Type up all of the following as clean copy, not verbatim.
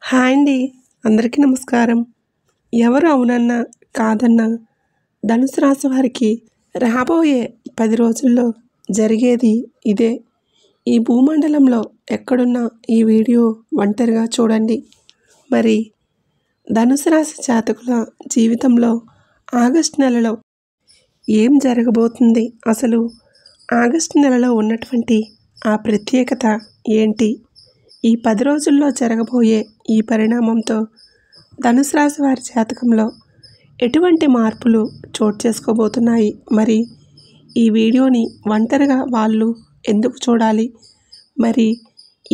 Hi అండి. అందరికీ నమస్కారం. ఎవరు అవునన్నా, కాదన్నా ధనుసు రాశి వారికి రాబోయే 10 రోజుల్లో జరిగేది ఇదే. ఈ భూమండలంలో ఎక్కడున్నా ఈ వీడియో ఒంటరిగా చూడండి. మరి ధనుసు రాశి జాతకుల జీవితంలో ఆగస్టు నెలలో ఏం జరగబోతుంది? అసలు ఆగస్టు నెలలో ఉన్నటువంటి ఆ ప్రత్యేకత ఏంటి? ఈ 10 రోజుల్లో జరగబోయే ఈ పరిణామంతో ధనుసు రాశి వారి జాతకంలో ఎటువంటి మార్పులు చోటు చేసుకోబోతున్నాయి? మరి ఈ వీడియోని ఒంటరిగా వాళ్ళు ఎందుకు చూడాలి? మరి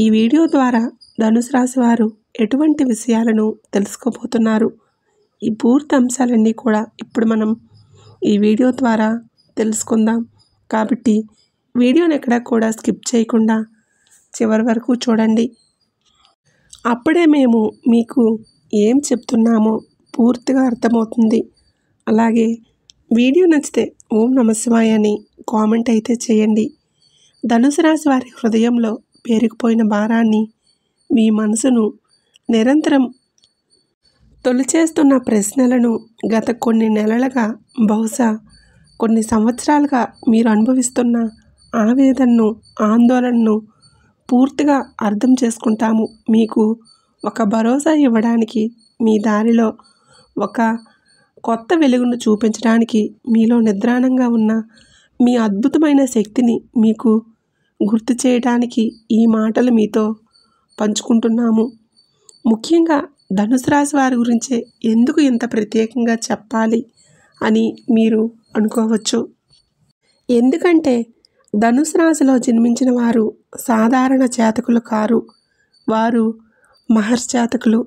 ఈ వీడియో ద్వారా ధనుసు రాశి వారు ఎటువంటి విషయాలను తెలుసుకోబోతున్నారు? ఈ పూర్తి అంశాలన్నీ కూడా ఇప్పుడు మనం ఈ వీడియో ద్వారా తెలుసుకుందాం. కాబట్టి వీడియోని ఎక్కడా కూడా స్కిప్ చేయకుండా చివరి వరకు చూడండి. అప్పుడే మేము మీకు ఏం చెప్తున్నామో పూర్తిగా అర్థమవుతుంది. అలాగే వీడియో నచ్చితే ఓం నమఃశివాయ అని కామెంట్ అయితే చేయండి. ధనుసు రాశి వారి హృదయంలో పేరుకుపోయిన భారాన్ని, మీ మనసును నిరంతరం తొలిచేస్తున్న ప్రశ్నలను గత కొన్ని నెలలుగా, బహుశా కొన్ని సంవత్సరాలుగా మీరు అనుభవిస్తున్న ఆవేదనను, ఆందోళనను పూర్తిగా అర్థం చేసుకుంటాము. మీకు ఒక భరోసా ఇవ్వడానికి, మీ దారిలో ఒక కొత్త వెలుగును చూపించడానికి, మీలో నిద్రాణంగా ఉన్న మీ అద్భుతమైన శక్తిని మీకు గుర్తు చేయడానికి ఈ మాటలు మీతో పంచుకుంటున్నాము. ముఖ్యంగా ధనుసు రాశి వారి గురించే ఎందుకు ఇంత ప్రత్యేకంగా చెప్పాలి అని మీరు అనుకోవచ్చు. ఎందుకంటే ధనుసు రాశిలో జన్మించిన వారు సాధారణ జాతకులు కారు. వారు మహర్షి జాతకులు.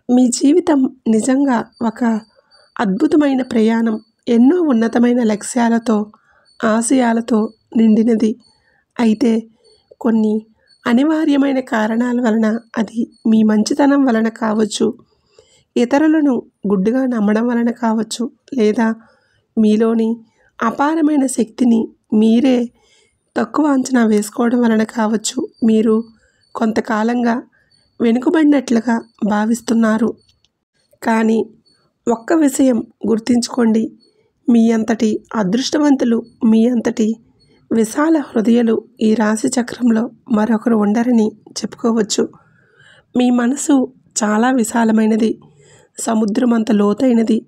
మీ జీవితం నిజంగా ఒక అద్భుతమైన ప్రయాణం. ఎన్నో ఉన్నతమైన లక్ష్యాలతో, ఆశయాలతో నిండినది. అయితే కొన్ని అనివార్యమైన కారణాల వలన, అది మీ మంచితనం వలన కావచ్చు, ఇతరులను గుడ్డిగా నమ్మడం వలన కావచ్చు, లేదా మీలోని అపారమైన శక్తిని మీరే తక్కువ అంచనా వేసుకోవడం వలన కావచ్చు, మీరు కొంతకాలంగా వెనుకబడినట్లుగా భావిస్తున్నారు. కానీ ఒక్క విషయం గుర్తుంచుకోండి. మీ అంతటి అదృష్టవంతులు, మీ అంతటి విశాల హృదయాలు ఈ రాశి చక్రంలో మరొకరు ఉండరని చెప్పుకోవచ్చు. మీ మనసు చాలా విశాలమైనది, సముద్రమంత లోతైనది.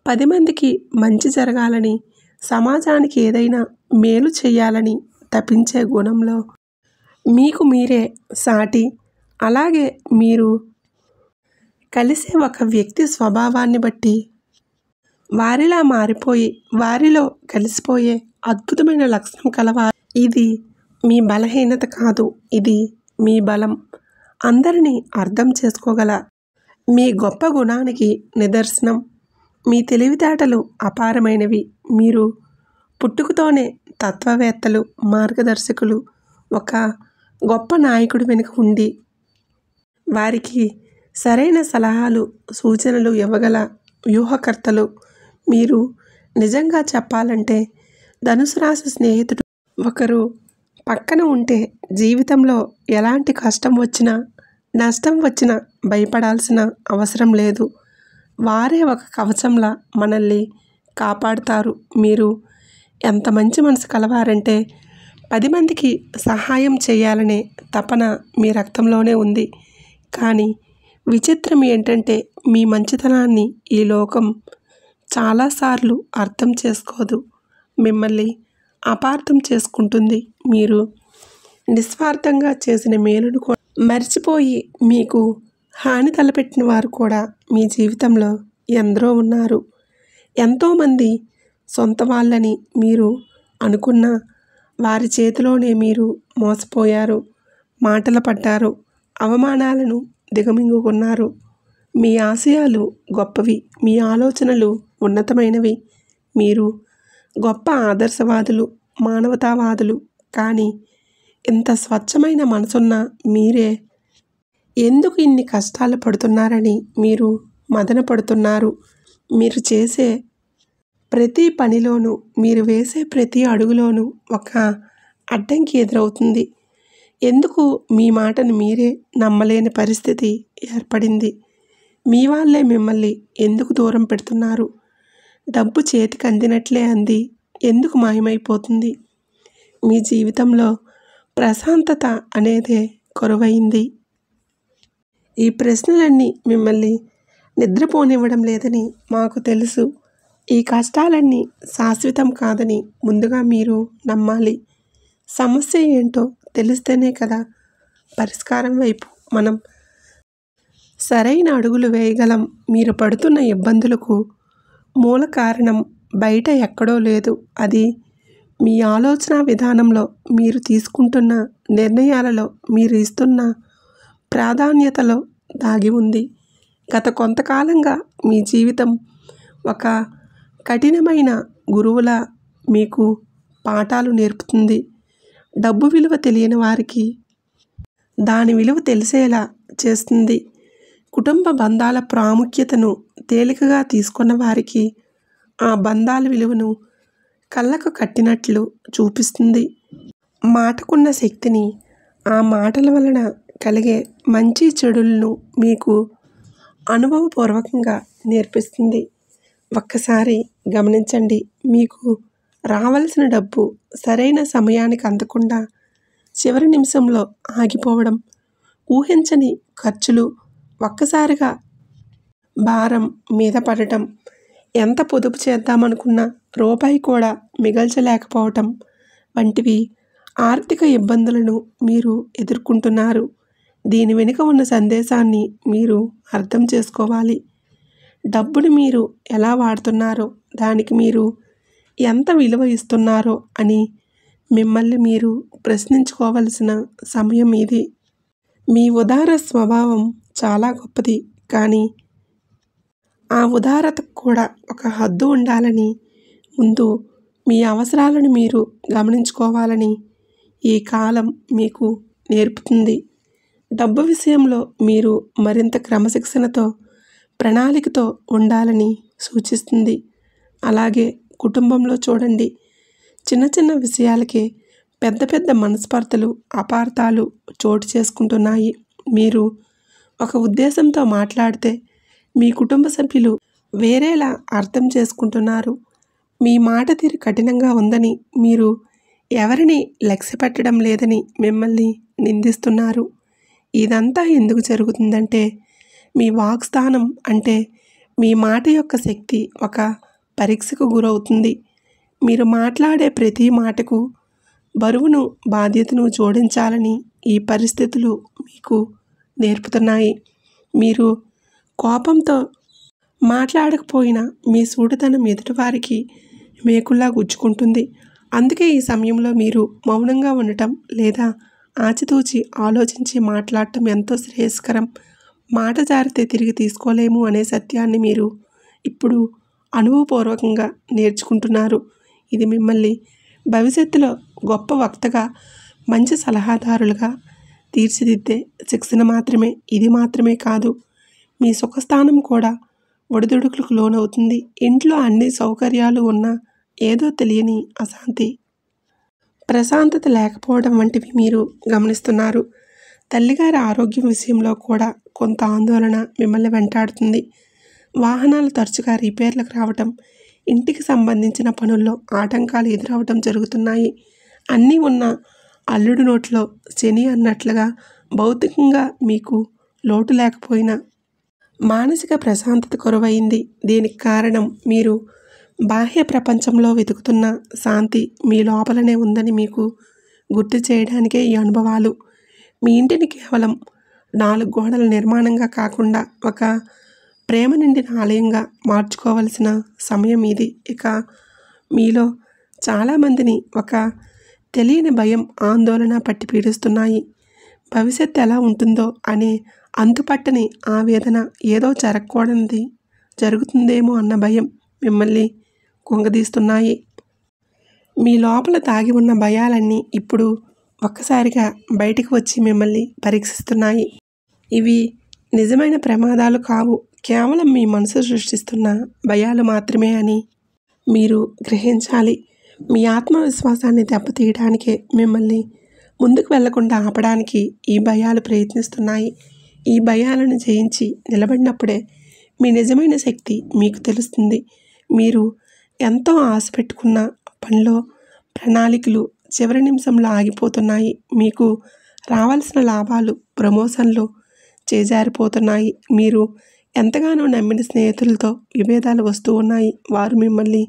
10 మందికి మంచి జరగాలని, సమాజానికి ఏదైనా మేలు చేయాలని తపించే గుణంలో మీకు మీరే సాటి. అలాగే మీరు కలిసే ఒక వ్యక్తి స్వభావాన్ని బట్టి వారిలా మారిపోయి, వారిలో కలిసిపోయే అద్భుతమైన లక్షణం కలవారు. ఇది మీ బలహీనత కాదు, ఇది మీ బలం. అందరినీ అర్థం చేసుకోగల మీ గొప్ప గుణానికి నిదర్శనం. మీ తెలివితేటలు అపారమైనవి. మీరు పుట్టుకతోనే తత్వవేత్తలు, మార్గదర్శకులు, ఒక గొప్ప నాయకుడి వెనుక ఉండి వారికి సరైన సలహాలు, సూచనలు ఇవ్వగల వ్యూహకర్తలు. మీరు నిజంగా చెప్పాలంటే ధనుసు రాశి స్నేహితుడు ఒకరు పక్కన ఉంటే జీవితంలో ఎలాంటి కష్టం వచ్చినా, నష్టం వచ్చినా భయపడాల్సిన అవసరం లేదు. వారే ఒక కవచంలా మనల్ని కాపాడుతారు. మీరు ఎంత మంచి మనసు కలవారంటే 10 మందికి సహాయం చేయాలనే తపన మీ రక్తంలోనే ఉంది. కానీ విచిత్రం ఏంటంటే మీ మంచితనాన్ని ఈ లోకం చాలాసార్లు అర్థం చేసుకోదు. మిమ్మల్ని అపార్థం చేసుకుంటుంది. మీరు నిస్వార్థంగా చేసిన మేలును కూడా మర్చిపోయి మీకు హాని తలపెట్టిన వారు కూడా మీ జీవితంలో ఎందరో ఉన్నారు. ఎంతోమంది సొంత వాళ్ళని మీరు అనుకున్న వారి చేతిలోనే మీరు మోసపోయారు, మాటలు పడ్డారు, అవమానాలను దిగమింగుకున్నారు. మీ ఆశయాలు గొప్పవి, మీ ఆలోచనలు ఉన్నతమైనవి, మీరు గొప్ప ఆదర్శవాదులు, మానవతావాదులు. కానీ ఇంత స్వచ్ఛమైన మనసున్న మీరే ఎందుకు ఇన్ని కష్టాలు పడుతున్నారని మీరు మదన పడుతున్నారు. మీరు చేసే ప్రతి పనిలోనూ, మీరు వేసే ప్రతి అడుగులోనూ ఒక అడ్డంకి ఎదురవుతుంది. ఎందుకు మీ మాటను మీరే నమ్మలేని పరిస్థితి ఏర్పడింది? మీ వాళ్ళే మిమ్మల్ని ఎందుకు దూరం పెడుతున్నారు? డబ్బు చేతికి అందినట్లే అంది ఎందుకు మాయమైపోతుంది? మీ జీవితంలో ప్రశాంతత అనేదే కొరవైంది. ఈ ప్రశ్నలన్నీ మిమ్మల్ని నిద్రపోనివ్వడం లేదని మాకు తెలుసు. ఈ కష్టాలన్నీ శాశ్వతం కాదని ముందుగా మీరు నమ్మాలి. సమస్య ఏంటో తెలిస్తేనే కదా పరిష్కారం వైపు మనం సరైన అడుగులు వేయగలం. మీరు పడుతున్న ఇబ్బందులకు మూల కారణం బయట ఎక్కడో లేదు. అది మీ ఆలోచన విధానంలో, మీరు తీసుకుంటున్న నిర్ణయాలలో, మీరు ఇస్తున్న ప్రాధాన్యతలో దాగి ఉంది. గత కొంతకాలంగా మీ జీవితం ఒక కఠినమైన గురువులా మీకు పాఠాలు నేర్పుతుంది. డబ్బు విలువ తెలియని వారికి దాని విలువ తెలిసేలా చేస్తుంది. కుటుంబ బంధాల ప్రాముఖ్యతను తేలికగా తీసుకున్న వారికి ఆ బంధాల విలువను కళ్ళకు కట్టినట్లు చూపిస్తుంది. మాటకున్న శక్తిని, ఆ మాటల వలన కలిగే మంచి చెడులను మీకు అనుభవపూర్వకంగా నేర్పిస్తుంది. ఒక్కసారి గమనించండి. మీకు రావలసిన డబ్బు సరైన సమయానికి అందకుండా చివరి నిమిషంలో ఆగిపోవడం, ఊహించని ఖర్చులు ఒక్కసారిగా భారం మీద పడటం, ఎంత పొదుపు చేద్దామనుకున్నా రూపాయి కూడా మిగల్చలేకపోవటం వంటివి ఆర్థిక ఇబ్బందులను మీరు ఎదుర్కొంటున్నారు. దీని వెనుక ఉన్న సందేశాన్ని మీరు అర్థం చేసుకోవాలి. డబ్బుని మీరు ఎలా వాడుతున్నారో, దానికి మీరు ఎంత విలువ ఇస్తున్నారో అని మిమ్మల్ని మీరు ప్రశ్నించుకోవలసిన సమయం ఇది. మీ ఉదార స్వభావం చాలా గొప్పది, కానీ ఆ ఉదారతకు కూడా ఒక హద్దు ఉండాలని, ముందు మీ అవసరాలను మీరు గమనించుకోవాలని ఈ కాలం మీకు నేర్పుతుంది. డబ్బు విషయంలో మీరు మరింత క్రమశిక్షణతో, ప్రణాళికతో ఉండాలని సూచిస్తుంది. అలాగే కుటుంబంలో చూడండి, చిన్న చిన్న విషయాలకే పెద్ద పెద్ద మనస్పర్ధలు, అపార్థాలు చోటు చేసుకుంటున్నాయి. మీరు ఒక ఉద్దేశంతో మాట్లాడితే మీ కుటుంబ సభ్యులు వేరేలా అర్థం చేసుకుంటున్నారు. మీ మాట తీరు కఠినంగా ఉందని, మీరు ఎవరిని లక్ష్య పెట్టడం లేదని మిమ్మల్ని నిందిస్తున్నారు. ఇదంతా ఎందుకు జరుగుతుందంటే, మీ వాక్స్థానం అంటే మీ మాట యొక్క శక్తి ఒక పరీక్షకు గురవుతుంది. మీరు మాట్లాడే ప్రతి మాటకు బరువును, బాధ్యతను జోడించాలని ఈ పరిస్థితులు మీకు నేర్పుతున్నాయి. మీరు కోపంతో మాట్లాడకపోయినా మీ సూటితనం ఎదుటివారికి మేకుల్లా గుచ్చుకుంటుంది. అందుకే ఈ సమయంలో మీరు మౌనంగా ఉండటం లేదా ఆచితూచి ఆలోచించి మాట్లాడటం ఎంతో శ్రేయస్కరం. మాట జారితే తిరిగి తీసుకోలేము అనే సత్యాన్ని మీరు ఇప్పుడు అనుభవపూర్వకంగా నేర్చుకుంటున్నారు. ఇది మిమ్మల్ని భవిష్యత్తులో గొప్ప వక్తగా, మంచి సలహాదారులుగా తీర్చిదిద్దే శిక్షణ మాత్రమే. ఇది మాత్రమే కాదు, మీ సుఖస్థానం కూడా ఒడిదుడుకులకు లోనవుతుంది. ఇంట్లో అన్ని సౌకర్యాలు ఉన్నా ఏదో తెలియని అశాంతి, ప్రశాంతత లేకపోవడం వంటివి మీరు గమనిస్తున్నారు. తల్లిగారి ఆరోగ్యం విషయంలో కూడా కొంత ఆందోళన మిమ్మల్ని వెంటాడుతుంది. వాహనాలు తరచుగా రిపేర్లకు రావటం, ఇంటికి సంబంధించిన పనుల్లో ఆటంకాలు ఎదురవటం జరుగుతున్నాయి. అన్నీ ఉన్న అల్లుడు నోట్లో శని అన్నట్లుగా భౌతికంగా మీకు లోటు లేకపోయినా మానసిక ప్రశాంతత కొరవైంది. దీనికి కారణం మీరు బాహ్య ప్రపంచంలో వెతుకుతున్న శాంతి మీ లోపలనే ఉందని మీకు గుర్తు చేయడానికే ఈ అనుభవాలు. మీ ఇంటిని కేవలం 4 గోడల నిర్మాణంగా కాకుండా ఒక ప్రేమ నిండిన ఆలయంగా మార్చుకోవలసిన సమయం ఇది. ఇక మీలో చాలామందిని ఒక తెలియని భయం, ఆందోళన పట్టి పీడిస్తున్నాయి. భవిష్యత్తు ఎలా ఉంటుందో అనే అంతుపట్టని ఆవేదన, ఏదో జరగకూడనిది జరుగుతుందేమో అన్న భయం మిమ్మల్ని కుంగదీస్తున్నాయి. మీ లోపల దాగి ఉన్న భయాలన్నీ ఇప్పుడు ఒక్కసారిగా బయటికి వచ్చి మిమ్మల్ని పరీక్షిస్తున్నాయి. ఇవి నిజమైన ప్రమాదాలు కావు, కేవలం మీ మనసు సృష్టిస్తున్న భయాలు మాత్రమే అని మీరు గ్రహించాలి. మీ ఆత్మవిశ్వాసాన్ని దెబ్బతీయడానికే మిమ్మల్ని ముందుకు వెళ్లకుండా ఆపడానికి ఈ భయాలు ప్రయత్నిస్తున్నాయి. ఈ భయాలను జయించి నిలబడినప్పుడే మీ నిజమైన శక్తి మీకు తెలుస్తుంది. మీరు ఎంతో ఆశ పెట్టుకున్న పనిలో ప్రణాళికలు చివరి నిమిషంలో ఆగిపోతున్నాయి. మీకు రావాల్సిన లాభాలు, ప్రమోషన్లు చేజారిపోతున్నాయి. మీరు ఎంతగానో నమ్మిన స్నేహితులతో విభేదాలు వస్తూ ఉన్నాయి. వారు మిమ్మల్ని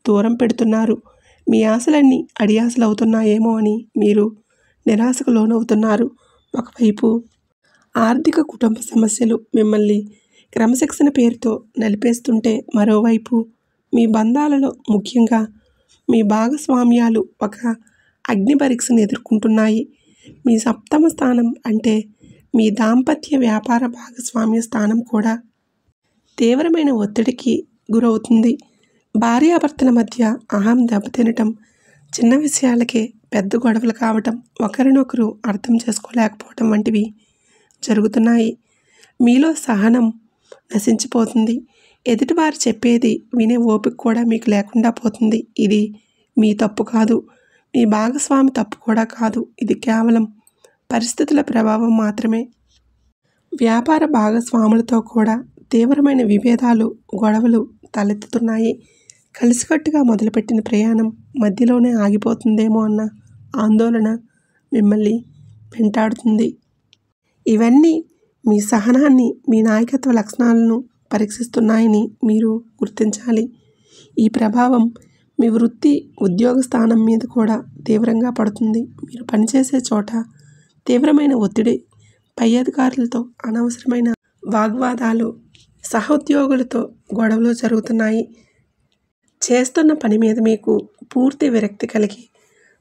దూరం పెడుతున్నారు. మీ ఆశలన్నీ అడియాసలు అవుతున్నాయేమో అని మీరు నిరాశకు లోనవుతున్నారు. ఒకవైపు ఆర్థిక కుటుంబ సమస్యలు మిమ్మల్ని క్రమశిక్షణ పేరుతో నలిపేస్తుంటే, మరోవైపు మీ బంధాలలో ముఖ్యంగా మీ భాగస్వామ్యాలు ఒక అగ్ని పరీక్షను ఎదుర్కొంటున్నాయి. మీ సప్తమ స్థానం అంటే మీ దాంపత్య వ్యాపార భాగస్వామ్య స్థానం కూడా తీవ్రమైన ఒత్తిడికి గురవుతుంది. భార్యాభర్తల మధ్య అహం దెబ్బతినటం, చిన్న విషయాలకే పెద్ద గొడవలు కావటం, ఒకరినొకరు అర్థం చేసుకోలేకపోవటం వంటివి జరుగుతున్నాయి. మీలో సహనం నశించిపోతుంది. ఎదుటివారు చెప్పేది వినే ఓపిక కూడా మీకు లేకుండా పోతుంది. ఇది మీ తప్పు కాదు, మీ భాగస్వామి తప్పు కూడా కాదు. ఇది కేవలం పరిస్థితుల ప్రభావం మాత్రమే. వ్యాపార భాగస్వాములతో కూడా తీవ్రమైన విభేదాలు, గొడవలు తలెత్తుతున్నాయి. కలిసికట్టుగా మొదలుపెట్టిన ప్రయాణం మధ్యలోనే ఆగిపోతుందేమో అన్న ఆందోళన మిమ్మల్ని వెంటాడుతుంది. ఇవన్నీ మీ సహనాన్ని, మీ నాయకత్వ లక్షణాలను పరీక్షిస్తున్నాయని మీరు గుర్తించాలి. ఈ ప్రభావం మీ వృత్తి, ఉద్యోగ స్థానం మీద కూడా తీవ్రంగా పడుతుంది. మీరు పనిచేసే చోట తీవ్రమైన ఒత్తిడి, పై అధికారులతో అనవసరమైన వాగ్వాదాలు, సహోద్యోగులతో గొడవలు జరుగుతున్నాయి. చేస్తున్న పని మీద మీకు పూర్తి విరక్తి కలిగి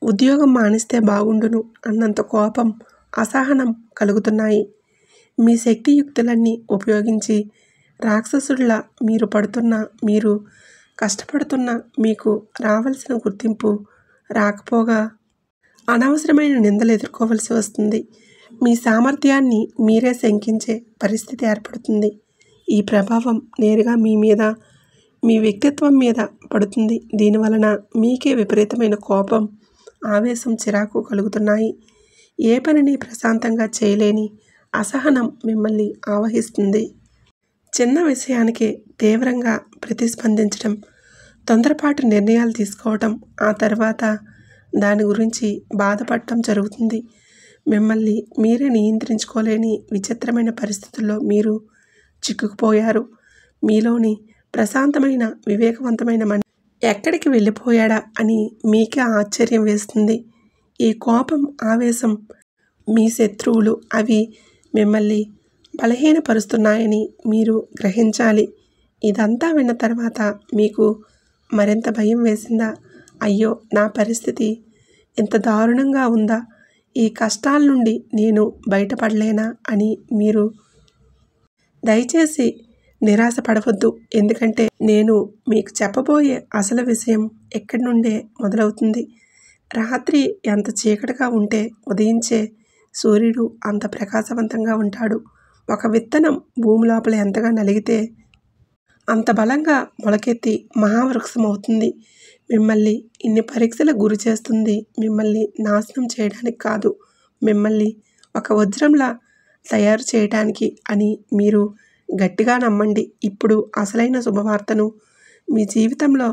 ఉద్యోగం మానేస్తే బాగుండును అన్నంత కోపం, అసహనం కలుగుతున్నాయి. మీ శక్తియుక్తులన్నీ ఉపయోగించి రాక్షసుడిలా మీరు కష్టపడుతున్న మీకు రావాల్సిన గుర్తింపు రాకపోగా అనవసరమైన నిందలు ఎదుర్కోవలసి వస్తుంది. మీ సామర్థ్యాన్ని మీరే శంకించే పరిస్థితి ఏర్పడుతుంది. ఈ ప్రభావం నేరుగా మీ మీద, మీ వ్యక్తిత్వం మీద పడుతుంది. దీనివలన మీకే విపరీతమైన కోపం, ఆవేశం, చిరాకు కలుగుతున్నాయి. ఏ పనిని ప్రశాంతంగా చేయలేని అసహనం మిమ్మల్ని ఆవహిస్తుంది. చిన్న విషయానికే తీవ్రంగా ప్రతిస్పందించడం, తొందరపాటు నిర్ణయాలు తీసుకోవటం, ఆ తర్వాత దాని గురించి బాధపడటం జరుగుతుంది. మిమ్మల్ని మీరే నియంత్రించుకోలేని విచిత్రమైన పరిస్థితుల్లో మీరు చిక్కుకుపోయారు. మీలోని ప్రశాంతమైన, వివేకవంతమైన మనిషి ఎక్కడికి వెళ్ళిపోయాడా అని మీకే ఆశ్చర్యం వేస్తుంది. ఈ కోపం, ఆవేశం మీ శత్రువులు. అవి మిమ్మల్ని బలహీనపరుస్తున్నాయని మీరు గ్రహించాలి. ఇదంతా విన్న తర్వాత మీకు మరింత భయం వేసిందా? అయ్యో, నా పరిస్థితి ఇంత దారుణంగా ఉందా? ఈ కష్టాల నుండి నేను బయటపడలేనా అని మీరు దయచేసి నిరాశపడవద్దు. ఎందుకంటే నేను మీకు చెప్పబోయే అసలు విషయం ఇక్కడి నుండే మొదలవుతుంది. రాత్రి ఎంత చీకటిగా ఉంటే ఉదయించే సూర్యుడు అంత ప్రకాశవంతంగా ఉంటాడు. ఒక విత్తనం భూమి లోపల ఎంతగా నలిగితే అంత బలంగా మొలకెత్తి మహావృక్షం అవుతుంది. మిమ్మల్ని ఇన్ని పరీక్షలకు గురి చేస్తుంది మిమ్మల్ని నాశనం చేయడానికి కాదు, మిమ్మల్ని ఒక వజ్రంలా తయారు చేయటానికి అని మీరు గట్టిగా నమ్మండి. ఇప్పుడు అసలైన శుభవార్తను, మీ జీవితంలో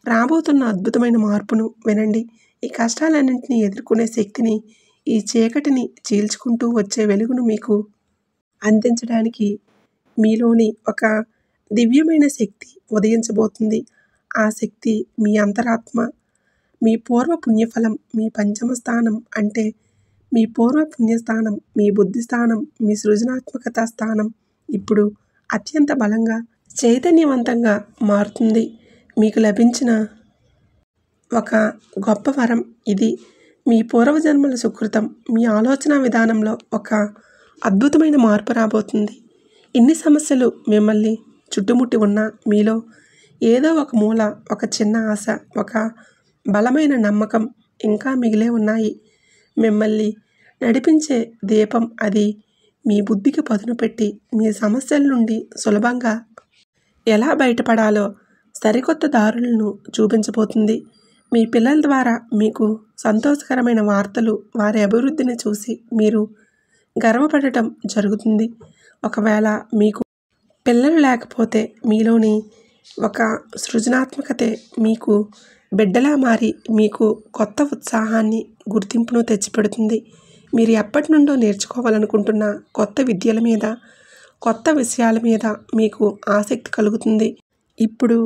రాబోతున్న అద్భుతమైన మార్పును వినండి. ఈ కష్టాలన్నింటినీ ఎదుర్కొనే శక్తిని, ఈ చీకటిని చీల్చుకుంటూ వచ్చే వెలుగును మీకు అందించడానికి మీలోని ఒక దివ్యమైన శక్తి ఉదయించబోతుంది. ఆ శక్తి మీ అంతరాత్మ, మీ పూర్వ పుణ్యఫలం, మీ పంచమ స్థానం అంటే మీ పూర్వ పుణ్యస్థానం, మీ బుద్ధి స్థానం, మీ సృజనాత్మకత స్థానం ఇప్పుడు అత్యంత బలంగా, చైతన్యవంతంగా మారుతుంది. మీకు లభించిన ఒక గొప్ప వరం ఇది. మీ పూర్వజన్మల సుకృతం. మీ ఆలోచన విధానంలో ఒక అద్భుతమైన మార్పు రాబోతుంది. ఇన్ని సమస్యలు మిమ్మల్ని చుట్టుముట్టి ఉన్నా మీలో ఏదో ఒక మూల ఒక చిన్న ఆశ, ఒక బలమైన నమ్మకం ఇంకా మిగిలే ఉన్నాయి. మిమ్మల్ని నడిపించే దీపం అది మీ బుద్ధికి పదును పెట్టి మీ సమస్యల నుండి సులభంగా ఎలా బయటపడాలో సరికొత్త దారులను చూపించబోతుంది. మీ పిల్లల ద్వారా మీకు సంతోషకరమైన వార్తలు, వారి అభివృద్ధిని చూసి మీరు గర్వపడటం జరుగుతుంది. ఒకవేళ మీకు పిల్లలు లేకపోతే మీలోని ఒక సృజనాత్మకతే మీకు బిడ్డలా మారి మీకు కొత్త ఉత్సాహాన్ని, గుర్తింపును తెచ్చిపెడుతుంది. మీరు ఎప్పటి నుండో నేర్చుకోవాలనుకుంటున్న కొత్త విద్యల మీద, కొత్త విషయాల మీద మీకు ఆసక్తి కలుగుతుంది. ఇప్పుడు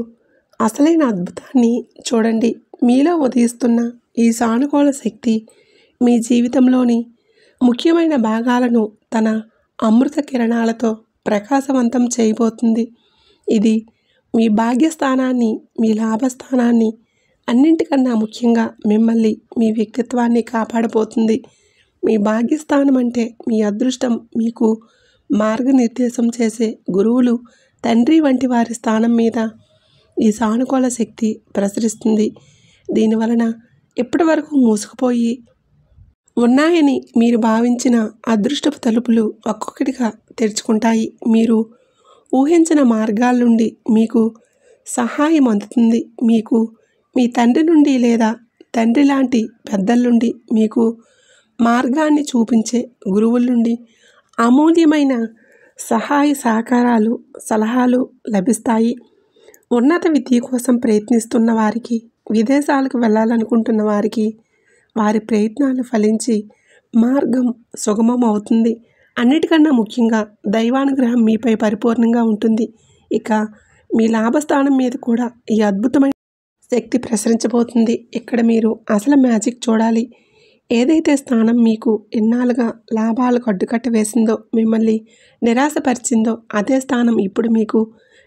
అసలైన అద్భుతాన్ని చూడండి. మీలో ఉదయిస్తున్న ఈ సానుకూల శక్తి మీ జీవితంలోని ముఖ్యమైన భాగాలను తన అమృత కిరణాలతో ప్రకాశవంతం చేయబోతుంది. ఇది మీ భాగ్యస్థానాన్ని, మీ లాభస్థానాన్ని, అన్నింటికన్నా ముఖ్యంగా మిమ్మల్ని, మీ వ్యక్తిత్వాన్ని కాపాడబోతుంది. మీ భాగ్యస్థానం అంటే మీ అదృష్టం, మీకు మార్గనిర్దేశం చేసే గురువులు, తండ్రి వంటి వారి స్థానం మీద ఈ సానుకూల శక్తి ప్రసరిస్తుంది. దీనివలన ఇప్పటి వరకు మూసుకుపోయి ఉన్నాయని మీరు భావించిన అదృష్టపు తలుపులు ఒక్కొక్కటిగా తెరుచుకుంటాయి. మీరు ఊహించిన మార్గాల నుండి మీకు సహాయం అందుతుంది. మీకు మీ తండ్రి నుండి లేదా తండ్రి లాంటి పెద్దల నుండి, మీకు మార్గాన్ని చూపించే గురువుల నుండి అమూల్యమైన సహాయ సహకారాలు, సలహాలు లభిస్తాయి. ఉన్నత విద్య కోసం ప్రయత్నిస్తున్న వారికి, విదేశాలకు వెళ్ళాలనుకుంటున్న వారికి వారి ప్రయత్నాలు ఫలించి మార్గం సుగమం అవుతుంది. అన్నిటికన్నా ముఖ్యంగా దైవానుగ్రహం మీపై పరిపూర్ణంగా ఉంటుంది. ఇక మీ లాభస్థానం మీద కూడా ఈ అద్భుతమైన శక్తి ప్రసరించబోతుంది. ఇక్కడ మీరు అసలు మ్యాజిక్ చూడాలి. ఏదైతే స్థానం మీకు ఎన్నాళ్ళుగా లాభాలకు అడ్డుకట్ట వేసిందో, మిమ్మల్ని నిరాశపరిచిందో, అదే స్థానం ఇప్పుడు మీకు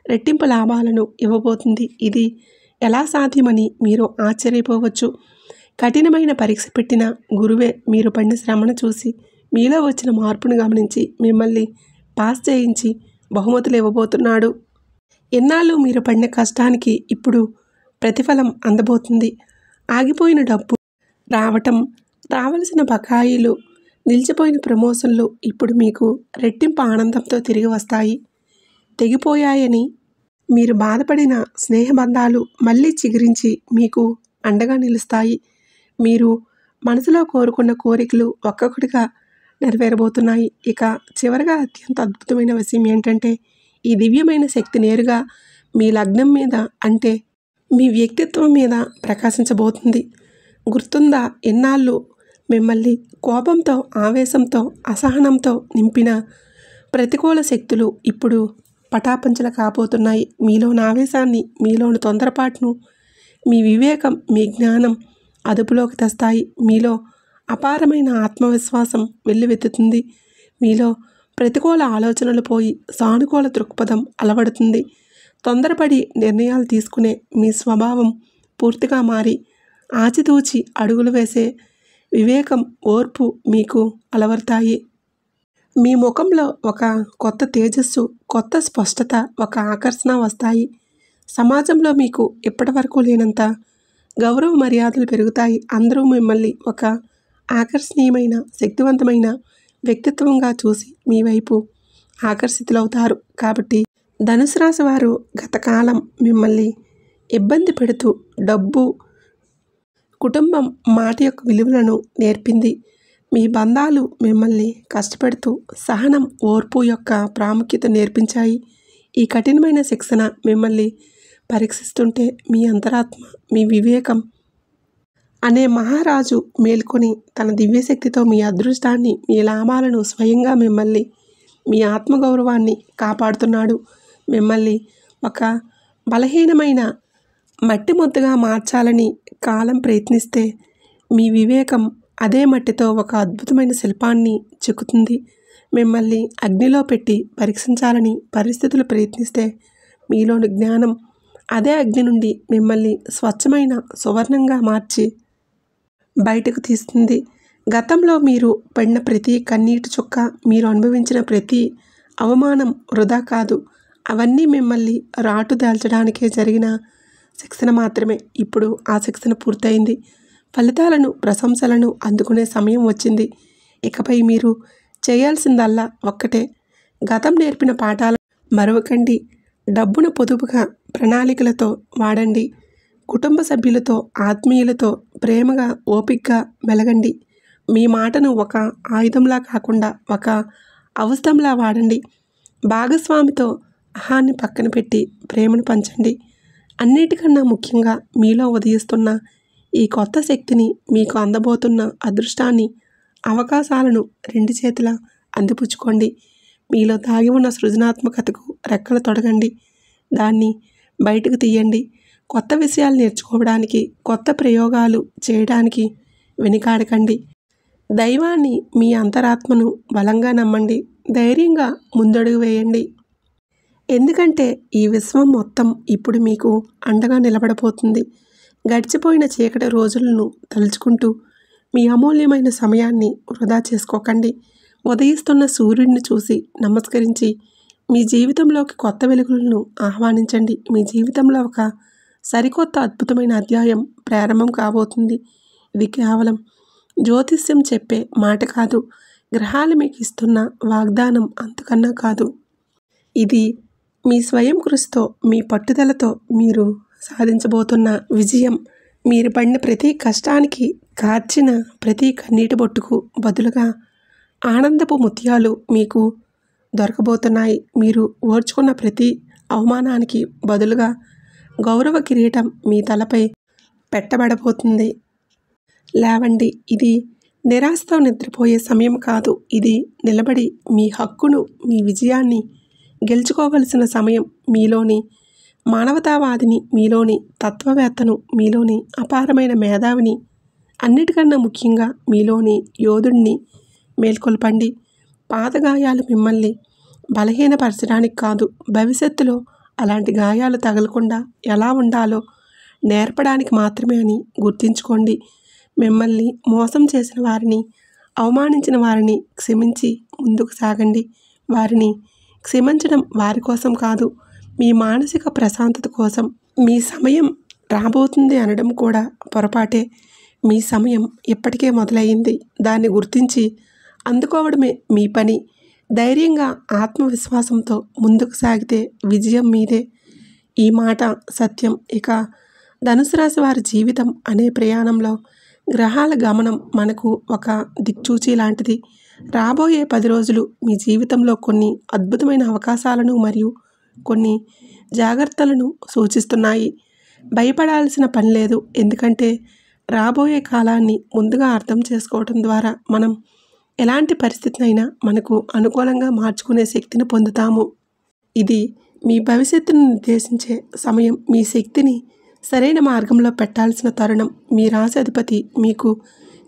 రెట్టింపు లాభాలను ఇవ్వబోతుంది. ఇది ఎలా సాధ్యమని మీరు ఆశ్చర్యపోవచ్చు. కఠినమైన పరీక్ష పెట్టిన గురువే మీరు పడిన శ్రమను చూసి, మీలో వచ్చిన మార్పును గమనించి మిమ్మల్ని పాస్ చేయించి బహుమతులు ఇవ్వబోతున్నాడు. ఎన్నాళ్ళు మీరు పడిన కష్టానికి ఇప్పుడు ప్రతిఫలం అందబోతుంది. ఆగిపోయిన డబ్బు రావటం, రావలసిన బకాయిలు, నిలిచిపోయిన ప్రమోషన్లు ఇప్పుడు మీకు రెట్టింపు ఆనందంతో తిరిగి వస్తాయి. తెగిపోయాయని మీరు బాధపడిన స్నేహబంధాలు మళ్ళీ చిగురించి మీకు అండగా నిలుస్తాయి. మీరు మనసులో కోరుకున్న కోరికలు ఒక్కొక్కటిగా నెరవేరబోతున్నాయి. ఇక చివరగా అత్యంత అద్భుతమైన విషయం ఏంటంటే, ఈ దివ్యమైన శక్తి నేరుగా మీ లగ్నం మీద, అంటే మీ వ్యక్తిత్వం మీద ప్రకాశించబోతుంది. గుర్తుందా, ఎన్నాళ్ళు మిమ్మల్ని కోపంతో, ఆవేశంతో, అసహనంతో నింపిన ప్రతికూల శక్తులు ఇప్పుడు పటాపంచలు కాబోతున్నాయి. మీలోని ఆవేశాన్ని, మీలోని తొందరపాటును మీ వివేకం, మీ జ్ఞానం అదుపులోకి తెస్తాయి. మీలో అపారమైన ఆత్మవిశ్వాసం వెల్లువెత్తుతుంది. మీలో ప్రతికూల ఆలోచనలు పోయి సానుకూల దృక్పథం అలవడుతుంది. తొందరపడి నిర్ణయాలు తీసుకునే మీ స్వభావం పూర్తిగా మారి ఆచితూచి అడుగులు వేసే వివేకం, ఓర్పు మీకు అలవడతాయి. మీ ముఖంలో ఒక కొత్త తేజస్సు, కొత్త స్పష్టత, ఒక ఆకర్షణ వస్తాయి. సమాజంలో మీకు ఇప్పటి వరకు లేనంత గౌరవ మర్యాదలు పెరుగుతాయి. అందరూ మిమ్మల్ని ఒక ఆకర్షణీయమైన, శక్తివంతమైన వ్యక్తిత్వంగా చూసి మీ వైపు ఆకర్షితులవుతారు. కాబట్టి ధనుసు రాశి వారు గతకాలం మిమ్మల్ని ఇబ్బంది పెడుతూ డబ్బు, కుటుంబం, మాట యొక్క విలువలను నేర్పింది. మీ బంధాలు మిమ్మల్ని కష్టపెడుతూ సహనం, ఓర్పు యొక్క ప్రాముఖ్యత నేర్పించాయి. ఈ కఠినమైన శిక్షణ మిమ్మల్ని పరీక్షిస్తుంటే మీ అంతరాత్మ, మీ వివేకం అనే మహారాజు మేల్కొని తన దివ్యశక్తితో మీ అదృష్టాన్ని, మీ లాభాలను, స్వయంగా మిమ్మల్ని, మీ ఆత్మగౌరవాన్ని కాపాడుతున్నాడు. మిమ్మల్ని ఒక బలహీనమైన మట్టి ముద్దగా మార్చాలని కాలం ప్రయత్నిస్తే, మీ వివేకం అదే మట్టితో ఒక అద్భుతమైన శిల్పాన్ని చెక్కుతుంది. మిమ్మల్ని అగ్నిలో పెట్టి పరీక్షించాలని పరిస్థితులు ప్రయత్నిస్తే, మీలోని జ్ఞానం అదే అగ్ని నుండి మిమ్మల్ని స్వచ్ఛమైన సువర్ణంగా మార్చి బయటకు తీస్తుంది. గతంలో మీరు పడిన ప్రతి కన్నీటి చుక్క, మీరు అనుభవించిన ప్రతి అవమానం వృధా కాదు. అవన్నీ మిమ్మల్ని రాటు దాల్చడానికే జరిగిన శిక్షణ మాత్రమే. ఇప్పుడు ఆ శిక్షణ పూర్తయింది. ఫలితాలను, ప్రశంసలను అందుకునే సమయం వచ్చింది. ఇకపై మీరు చేయాల్సిందల్లా ఒక్కటే, గతం నేర్పిన పాఠాలను మరవకండి. డబ్బును పొదుపుగా, ప్రణాళికలతో వాడండి. కుటుంబ సభ్యులతో, ఆత్మీయులతో ప్రేమగా, ఓపికగా మెలగండి. మీ మాటను ఒక ఆయుధంలా కాకుండా ఒక ఔషధంలా వాడండి. భాగస్వామితో అహాన్ని పక్కన పెట్టి ప్రేమను పంచండి. అన్నిటికన్నా ముఖ్యంగా మీలో ఉదయిస్తున్న ఈ కొత్త శక్తిని, మీకు అందబోతున్న అదృష్టాన్ని, అవకాశాలను రెండు చేతులా అందిపుచ్చుకోండి. మీలో దాగి ఉన్న సృజనాత్మకతకు రెక్కలు తొడగండి. దాన్ని బయటకు తీయండి. కొత్త విషయాలు నేర్చుకోవడానికి, కొత్త ప్రయోగాలు చేయడానికి వెనుకాడకండి. దైవాన్ని, మీ అంతరాత్మను బలంగా నమ్మండి. ధైర్యంగా ముందడుగు వేయండి. ఎందుకంటే ఈ విశ్వం మొత్తం ఇప్పుడు మీకు అండగా నిలబడబోతుంది. గడిచిపోయిన చీకటి రోజులను తలుచుకుంటూ మీ అమూల్యమైన సమయాన్ని వృధా చేసుకోకండి. ఉదయిస్తున్న సూర్యుడిని చూసి నమస్కరించి మీ జీవితంలోకి కొత్త వెలుగులను ఆహ్వానించండి. మీ జీవితంలో ఒక సరికొత్త అద్భుతమైన అధ్యాయం ప్రారంభం కాబోతుంది. ఇది కేవలం జ్యోతిష్యం చెప్పే మాట కాదు. గ్రహాలు మీకు ఇస్తున్న వాగ్దానం అంతకన్నా కాదు. ఇది మీ స్వయం కృషితో, మీ పట్టుదలతో మీరు సాధించబోతున్న విజయం. మీరు పడిన ప్రతి కష్టానికి, కార్చిన ప్రతి కన్నీటి బొట్టుకు బదులుగా ఆనందపు ముత్యాలు మీకు దొరకబోతున్నాయి. మీరు ఓర్చుకున్న ప్రతి అవమానానికి బదులుగా గౌరవ కిరీటం మీ తలపై పెట్టబడబోతుంది. లేవండి. ఇది నిరాశతో నిద్రపోయే సమయం కాదు. ఇది నిలబడి మీ హక్కును, మీ విజయాన్ని గెలుచుకోవలసిన సమయం. మీలోని మానవతావాదిని, మీలోని తత్వవేత్తను, మీలోని అపారమైన మేధావిని, అన్నిటికన్నా ముఖ్యంగా మీలోని యోధుడిని మేల్కొల్పండి. పాత గాయాలు మిమ్మల్ని బలహీనపరచడానికి కాదు, భవిష్యత్తులో అలాంటి గాయాలు తగలకుండా ఎలా ఉండాలో నేర్పడానికి మాత్రమే అని గుర్తుంచుకోండి. మిమ్మల్ని మోసం చేసిన వారిని, అవమానించిన వారిని క్షమించి ముందుకు సాగండి. వారిని క్షమించడం వారి కోసం కాదు, మీ మానసిక ప్రశాంతత కోసం. మీ సమయం రాబోతుంది అనడం కూడా పొరపాటే. మీ సమయం ఇప్పటికే మొదలయ్యింది. దాన్ని గుర్తించి అందుకోవడమే మీ పని. ధైర్యంగా, ఆత్మవిశ్వాసంతో ముందుకు సాగితే విజయం మీదే. ఈ మాట సత్యం. ఇక ధనుసు రాశి వారి జీవితం అనే ప్రయాణంలో గ్రహాల గమనం మనకు ఒక దిక్సూచి లాంటిది. రాబోయే 10 రోజులు మీ జీవితంలో కొన్ని అద్భుతమైన అవకాశాలను మరియు కొన్ని జాగ్రత్తలను సూచిస్తున్నాయి. భయపడాల్సిన పని లేదు. ఎందుకంటే రాబోయే కాలాన్ని ముందుగా అర్థం చేసుకోవడం ద్వారా మనం ఎలాంటి పరిస్థితినైనా మనకు అనుకూలంగా మార్చుకునే శక్తిని పొందుతాము. ఇది మీ భవిష్యత్తును నిర్దేశించే సమయం. మీ శక్తిని సరైన మార్గంలో పెట్టాల్సిన తరుణం. మీ రాశి అధిపతి మీకు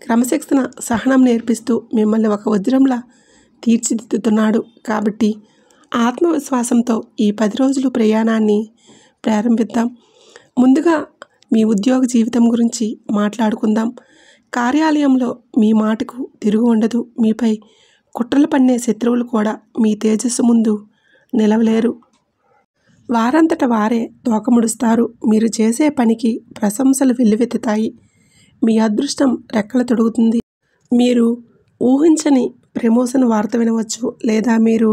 క్రమశిక్షణ, సహనం నేర్పిస్తూ మిమ్మల్ని ఒక వజ్రంలా తీర్చిదిద్దుతున్నాడు. కాబట్టి ఆత్మవిశ్వాసంతో ఈ 10 రోజులు ప్రయాణాన్ని ప్రారంభిద్దాం. ముందుగా మీ ఉద్యోగ జీవితం గురించి మాట్లాడుకుందాం. కార్యాలయంలో మీ మాటకు తిరుగు ఉండదు. మీపై కుట్రలు పన్నే శత్రువులు కూడా మీ తేజస్సు ముందు నిలవలేరు. వారంతట వారే తోకముడుస్తారు. మీరు చేసే పనికి ప్రశంసలు వెల్లువెత్తుతాయి. మీ అదృష్టం రెక్కలు తొడుగుతుంది. మీరు ఊహించని ప్రమోషన్ వార్త వినవచ్చు, లేదా మీరు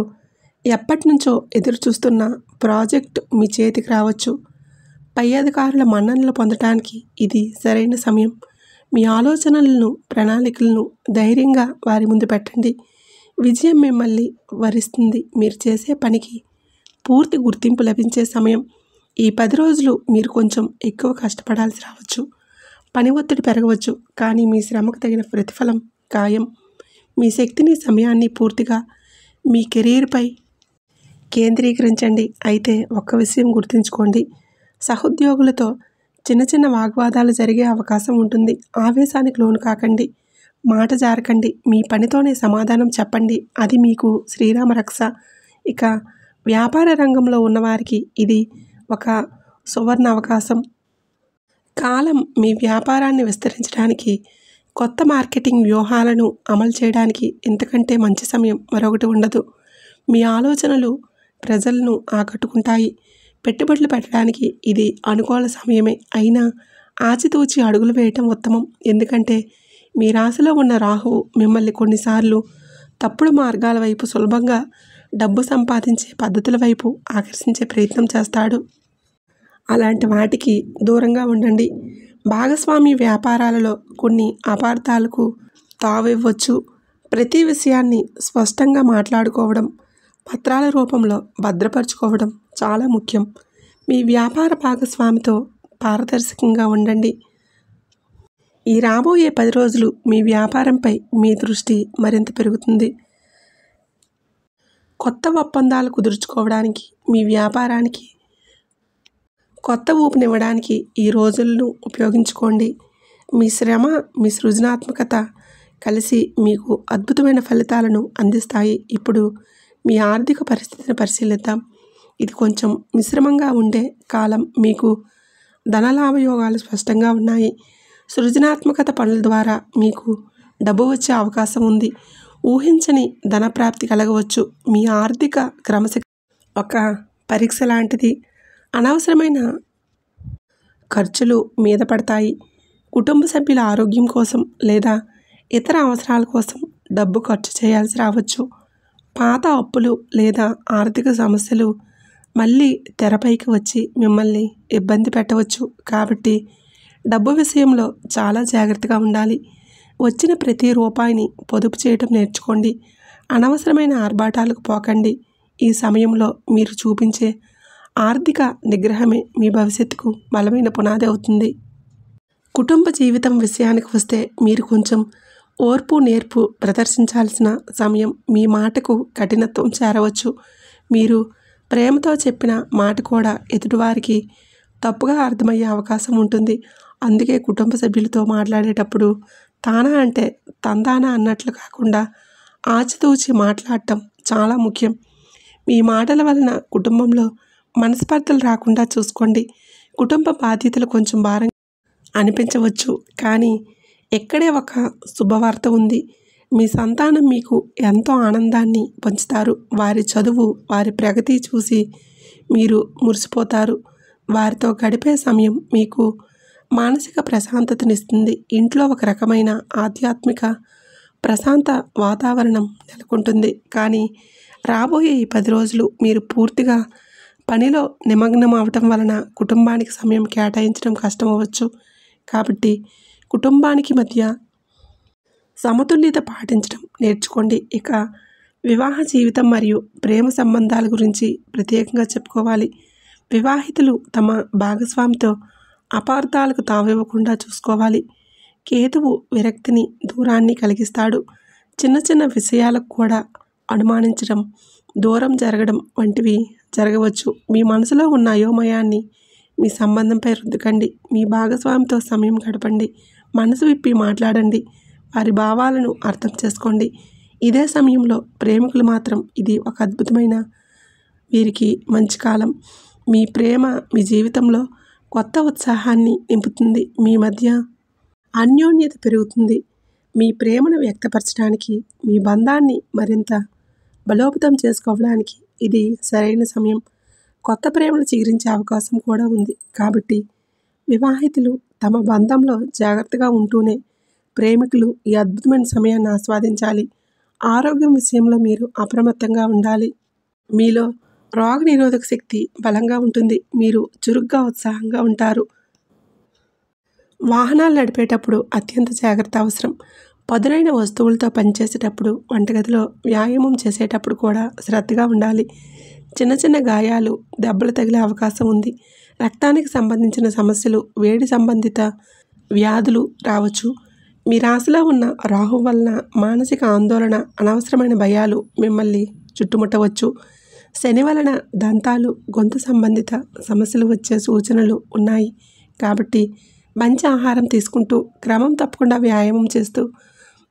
ఎప్పటి నుంచో ఎదురు చూస్తున్న ప్రాజెక్ట్ మీ చేతికి రావచ్చు. పై అధికారుల మన్ననలు పొందటానికి ఇది సరైన సమయం. మీ ఆలోచనలను, ప్రణాళికలను ధైర్యంగా వారి ముందు పెట్టండి. విజయం మిమ్మల్ని వరిస్తుంది. మీరు చేసే పనికి పూర్తి గుర్తింపు లభించే సమయం. ఈ 10 రోజులు మీరు కొంచెం ఎక్కువ కష్టపడాల్సి రావచ్చు. పని ఒత్తిడి పెరగవచ్చు, కానీ మీ శ్రమకు తగిన ప్రతిఫలం ఖాయం. మీ శక్తిని, సమయాన్ని పూర్తిగా మీ కెరీర్పై కేంద్రీకరించండి. అయితే ఒక్క విషయం గుర్తుంచుకోండి, సహోద్యోగులతో చిన్న చిన్న వాగ్వాదాలు జరిగే అవకాశం ఉంటుంది. ఆవేశానికి లోను కాకండి, మాట జారకండి. మీ పనితోనే సమాధానం చెప్పండి. అది మీకు శ్రీరామ రక్ష. ఇక వ్యాపార రంగంలో ఉన్నవారికి ఇది ఒక సువర్ణ అవకాశం. కాలం మీ వ్యాపారాన్ని విస్తరించడానికి, కొత్త మార్కెటింగ్ వ్యూహాలను అమలు చేయడానికి ఇంతకంటే మంచి సమయం మరొకటి ఉండదు. మీ ఆలోచనలు ప్రజలను ఆకట్టుకుంటాయి. పెట్టుబడులు పెట్టడానికి ఇది అనుకూల సమయమే. అయినా ఆచితూచి అడుగులు వేయటం ఉత్తమం. ఎందుకంటే మీ రాశిలో ఉన్న రాహువు మిమ్మల్ని కొన్నిసార్లు తప్పుడు మార్గాల వైపు, సులభంగా డబ్బు సంపాదించే పద్ధతుల వైపు ఆకర్షించే ప్రయత్నం చేస్తాడు. అలాంటి వాటికి దూరంగా ఉండండి. భాగస్వామి వ్యాపారాలలో కొన్ని అపార్థాలకు తావివ్వచ్చు. ప్రతి విషయాన్ని స్పష్టంగా మాట్లాడుకోవడం, పత్రాల రూపంలో భద్రపరుచుకోవడం చాలా ముఖ్యం. మీ వ్యాపార భాగస్వామితో పారదర్శకంగా ఉండండి. ఈ రాబోయే 10 రోజులు మీ వ్యాపారంపై మీ దృష్టి మరింత పెరుగుతుంది. కొత్త ఒప్పందాలు కుదుర్చుకోవడానికి, మీ వ్యాపారానికి కొత్త ఊపునివ్వడానికి ఈ రోజులను ఉపయోగించుకోండి. మీ శ్రమ, మీ సృజనాత్మకత కలిసి మీకు అద్భుతమైన ఫలితాలను అందిస్తాయి. ఇప్పుడు మీ ఆర్థిక పరిస్థితిని పరిశీలిద్దాం. ఇది కొంచెం మిశ్రమంగా ఉండే కాలం. మీకు ధనలాభయోగాలు స్పష్టంగా ఉన్నాయి. సృజనాత్మకత పనుల ద్వారా మీకు డబ్బు వచ్చే అవకాశం ఉంది. ఊహించని ధనప్రాప్తి కలగవచ్చు. మీ ఆర్థిక క్రమశిక్షణ ఒక పరీక్ష లాంటిది. అనవసరమైన ఖర్చులు మీద పడతాయి. కుటుంబ సభ్యుల ఆరోగ్యం కోసం లేదా ఇతర అవసరాల కోసం డబ్బు ఖర్చు చేయాల్సి రావచ్చు. పాత అప్పులు లేదా ఆర్థిక సమస్యలు మళ్ళీ తెరపైకి వచ్చి మిమ్మల్ని ఇబ్బంది పెట్టవచ్చు. కాబట్టి డబ్బు విషయంలో చాలా జాగ్రత్తగా ఉండాలి. వచ్చిన ప్రతి రూపాయిని పొదుపు చేయడం నేర్చుకోండి. అనవసరమైన ఆర్భాటాలకు పోకండి. ఈ సమయంలో మీరు చూపించే ఆర్థిక నిగ్రహమే మీ భవిష్యత్తుకు బలమైన పునాది అవుతుంది. కుటుంబ జీవితం విషయానికి వస్తే మీరు కొంచెం ఓర్పు, నేర్పు ప్రదర్శించాల్సిన సమయం. మీ మాటకు కఠినత్వం చేరవచ్చు. మీరు ప్రేమతో చెప్పిన మాట కూడా ఎదుటివారికి తప్పుగా అర్థమయ్యే అవకాశం ఉంటుంది. అందుకే కుటుంబ సభ్యులతో మాట్లాడేటప్పుడు తానా అంటే తందానా అన్నట్లు కాకుండా ఆచితూచి మాట్లాడటం చాలా ముఖ్యం. మీ మాటల వలన కుటుంబంలో మనస్పర్ధలు రాకుండా చూసుకోండి. కుటుంబ బాధ్యతలు కొంచెం భారంగా అనిపించవచ్చు, కానీ ఇక్కడే ఒక శుభవార్త ఉంది. మీ సంతానం మీకు ఎంతో ఆనందాన్ని పంచుతారు. వారి చదువు, వారి ప్రగతి చూసి మీరు మురిసిపోతారు. వారితో గడిపే సమయం మీకు మానసిక ప్రశాంతతనిస్తుంది. ఇంట్లో ఒక రకమైన ఆధ్యాత్మిక ప్రశాంత వాతావరణం నెలకొంటుంది. కానీ రాబోయే ఈ 10 రోజులు మీరు పూర్తిగా పనిలో నిమగ్నం అవటం వలన కుటుంబానికి సమయం కేటాయించడం కష్టమవచ్చు. కాబట్టి కుటుంబానికి మధ్య సమతుల్యత పాటించడం నేర్చుకోండి. ఇక వివాహ జీవితం మరియు ప్రేమ సంబంధాల గురించి ప్రత్యేకంగా చెప్పుకోవాలి. వివాహితులు తమ భాగస్వామితో అపార్థాలకు తావివ్వకుండా చూసుకోవాలి. కేతువు విరక్తిని, దూరాన్ని కలిగిస్తాడు. చిన్న చిన్న విషయాలకు కూడా అనుమానించడం, దూరం జరగడం వంటివి జరగవచ్చు. మీ మనసులో ఉన్న అయోమయాన్ని మీ సంబంధంపై రుద్దకండి. మీ భాగస్వామితో సమయం గడపండి. మనసు విప్పి మాట్లాడండి. వారి భావాలను అర్థం చేసుకోండి. ఇదే సమయంలో ప్రేమికులు మాత్రం ఇది ఒక అద్భుతమైన వీరికి మంచి కాలం. మీ ప్రేమ మీ జీవితంలో కొత్త ఉత్సాహాన్ని నింపుతుంది. మీ మధ్య అన్యోన్యత పెరుగుతుంది. మీ ప్రేమను వ్యక్తపరచడానికి, మీ బంధాన్ని మరింత బలోపేతం చేసుకోవడానికి ఇది సరైన సమయం. కొత్త ప్రేమను చిగురించే అవకాశం కూడా ఉంది. కాబట్టి వివాహితులు తమ బంధంలో జాగ్రత్తగా ఉంటూనే ప్రేమికులు ఈ అద్భుతమైన సమయాన్ని ఆస్వాదించాలి. ఆరోగ్యం విషయంలో మీరు అప్రమత్తంగా ఉండాలి. మీలో రోగనిరోధక శక్తి బలంగా ఉంటుంది. మీరు చురుగ్గా, ఉత్సాహంగా ఉంటారు. వాహనాలు నడిపేటప్పుడు అత్యంత జాగ్రత్త అవసరం. పదునైన వస్తువులతో పనిచేసేటప్పుడు, వంటగదిలో వ్యాయామం చేసేటప్పుడు కూడా శ్రద్ధగా ఉండాలి. చిన్న చిన్న గాయాలు, దెబ్బలు తగిలే అవకాశం ఉంది. రక్తానికి సంబంధించిన సమస్యలు, వేడి సంబంధిత వ్యాధులు రావచ్చు. మీ రాశిలో ఉన్న రాహు వలన మానసిక ఆందోళన, అనవసరమైన భయాలు మిమ్మల్ని చుట్టుముట్టవచ్చు. శని వలన దంతాలు, గొంతు సంబంధిత సమస్యలు వచ్చే సూచనలు ఉన్నాయి. కాబట్టి మంచి ఆహారం తీసుకుంటూ, క్రమం తప్పకుండా వ్యాయామం చేస్తూ,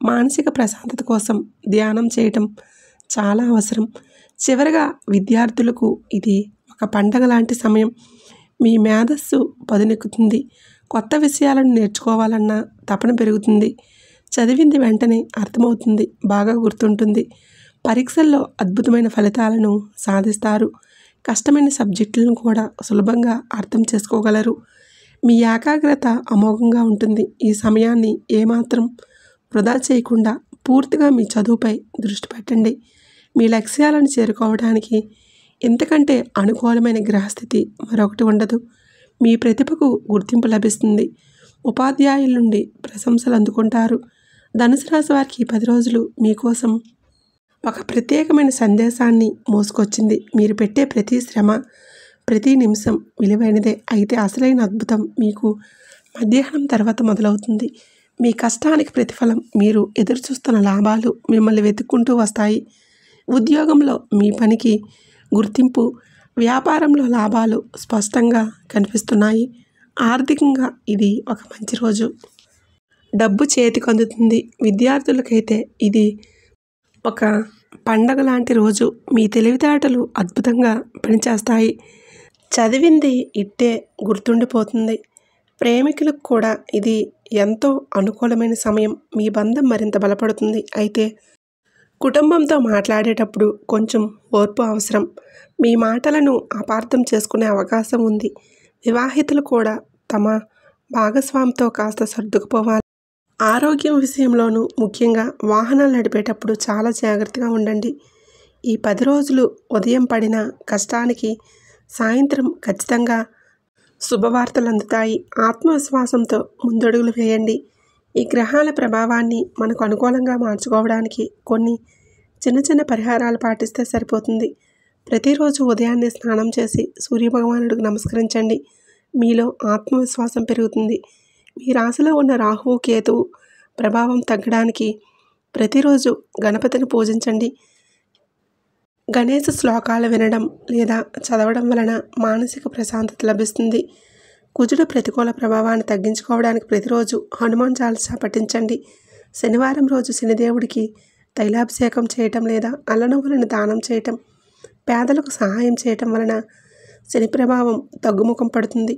మానసిక ప్రశాంతత కోసం ధ్యానం చేయటం చాలా అవసరం. చివరగా విద్యార్థులకు ఇది ఒక పండగ లాంటి సమయం. మీ మేధస్సు పదునెక్కుతుంది. కొత్త విషయాలను నేర్చుకోవాలన్న తపన పెరుగుతుంది. చదివింది వెంటనే అర్థమవుతుంది, బాగా గుర్తుంటుంది. పరీక్షల్లో అద్భుతమైన ఫలితాలను సాధిస్తారు. కష్టమైన సబ్జెక్టులను కూడా సులభంగా అర్థం చేసుకోగలరు. మీ ఏకాగ్రత అమోఘంగా ఉంటుంది. ఈ సమయాన్ని ఏమాత్రం వృధా చేయకుండా పూర్తిగా మీ చదువుపై దృష్టి పెట్టండి. మీ లక్ష్యాలను చేరుకోవడానికి ఇంతకంటే అనుకూలమైన గ్రహస్థితి మరొకటి ఉండదు. మీ ప్రతిభకు గుర్తింపు లభిస్తుంది. ఉపాధ్యాయుల నుండి ప్రశంసలు అందుకుంటారు. ధనుసు రాశి వారికి 10 రోజులు మీకోసం ఒక ప్రత్యేకమైన సందేశాన్ని మోసుకొచ్చింది. మీరు పెట్టే ప్రతి శ్రమ, ప్రతి నిమిషం విలువైనదే. అయితే అసలైన అద్భుతం మీకు మధ్యాహ్నం తర్వాత మొదలవుతుంది. మీ కష్టానికి ప్రతిఫలం, మీరు ఎదురుచూస్తున్న లాభాలు మిమ్మల్ని వెతుక్కుంటూ వస్తాయి. ఉద్యోగంలో మీ పనికి గుర్తింపు, వ్యాపారంలో లాభాలు స్పష్టంగా కనిపిస్తున్నాయి. ఆర్థికంగా ఇది ఒక మంచి రోజు. డబ్బు చేతికి అందుతుంది. విద్యార్థులకైతే ఇది ఒక పండగ లాంటి రోజు. మీ తెలివితేటలు అద్భుతంగా పనిచేస్తాయి. చదివింది ఇట్టే గుర్తుండిపోతుంది. ప్రేమికులకు కూడా ఇది ఎంతో అనుకూలమైన సమయం. మీ బంధం మరింత బలపడుతుంది. అయితే కుటుంబంతో మాట్లాడేటప్పుడు కొంచెం ఓర్పు అవసరం. మీ మాటలను అపార్థం చేసుకునే అవకాశం ఉంది. వివాహితులు కూడా తమ భాగస్వామితో కాస్త సర్దుకుపోవాలి. ఆరోగ్యం విషయంలోనూ, ముఖ్యంగా వాహనాలు నడిపేటప్పుడు చాలా జాగ్రత్తగా ఉండండి. ఈ 10 రోజులు ఉదయం పడిన కష్టానికి సాయంత్రం ఖచ్చితంగా శుభవార్తలు అందుతాయి. ఆత్మవిశ్వాసంతో ముందడుగులు వేయండి. ఈ గ్రహాల ప్రభావాన్ని మనకు అనుకూలంగా మార్చుకోవడానికి కొన్ని చిన్న చిన్న పరిహారాలు పాటిస్తే సరిపోతుంది. ప్రతిరోజు ఉదయాన్నే స్నానం చేసి సూర్యభగవానుడికి నమస్కరించండి. మీలో ఆత్మవిశ్వాసం పెరుగుతుంది. మీ రాశిలో ఉన్న రాహువు, కేతువు ప్రభావం తగ్గడానికి ప్రతిరోజు గణపతిని పూజించండి. గణేశ శ్లోకాలు వినడం లేదా చదవడం వలన మానసిక ప్రశాంతత లభిస్తుంది. కుజుడు ప్రతికూల ప్రభావాన్ని తగ్గించుకోవడానికి ప్రతిరోజు హనుమాన్ చాలీసా పఠించండి. శనివారం రోజు శనిదేవుడికి తైలాభిషేకం చేయటం లేదా అల్లనువ్వులను దానం చేయటం, పేదలకు సహాయం చేయటం వలన శని ప్రభావం తగ్గుముఖం పడుతుంది.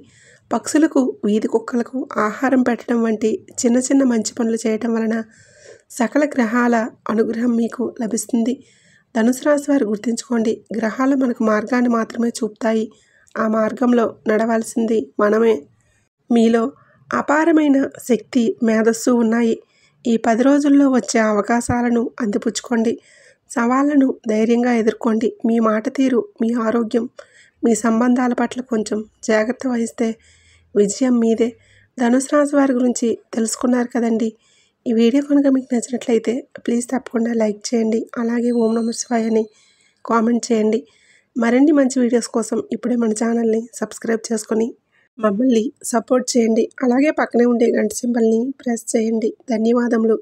పక్షులకు, వీధి కుక్కలకు ఆహారం పెట్టడం వంటి చిన్న చిన్న మంచి పనులు చేయటం వలన సకల గ్రహాల అనుగ్రహం మీకు లభిస్తుంది. ధనుసు రాశి వారు గుర్తుంచుకోండి, గ్రహాలు మనకు మార్గాన్ని మాత్రమే చూపుతాయి. ఆ మార్గంలో నడవాల్సింది మనమే. మీలో అపారమైన శక్తి, మేధస్సు ఉన్నాయి. ఈ 10 రోజుల్లో వచ్చే అవకాశాలను అందిపుచ్చుకోండి. సవాళ్లను ధైర్యంగా ఎదుర్కోండి. మీ మాట తీరు, మీ ఆరోగ్యం, మీ సంబంధాల పట్ల కొంచెం జాగ్రత్త వహిస్తే విజయం మీదే. ధనుసు రాశి వారి గురించి తెలుసుకున్నారు కదండి. ఈ వీడియో కనుక మీకు నచ్చినట్లయితే ప్లీజ్ తప్పకుండా లైక్ చేయండి. అలాగే ఓం నమః శివాయ అని కామెంట్ చేయండి. మరిన్ని మంచి వీడియోస్ కోసం ఇప్పుడే మన ఛానల్ని సబ్స్క్రైబ్ చేసుకొని మమ్మల్ని సపోర్ట్ చేయండి. అలాగే పక్కనే ఉండే గంట సింబల్ని ప్రెస్ చేయండి. ధన్యవాదములు.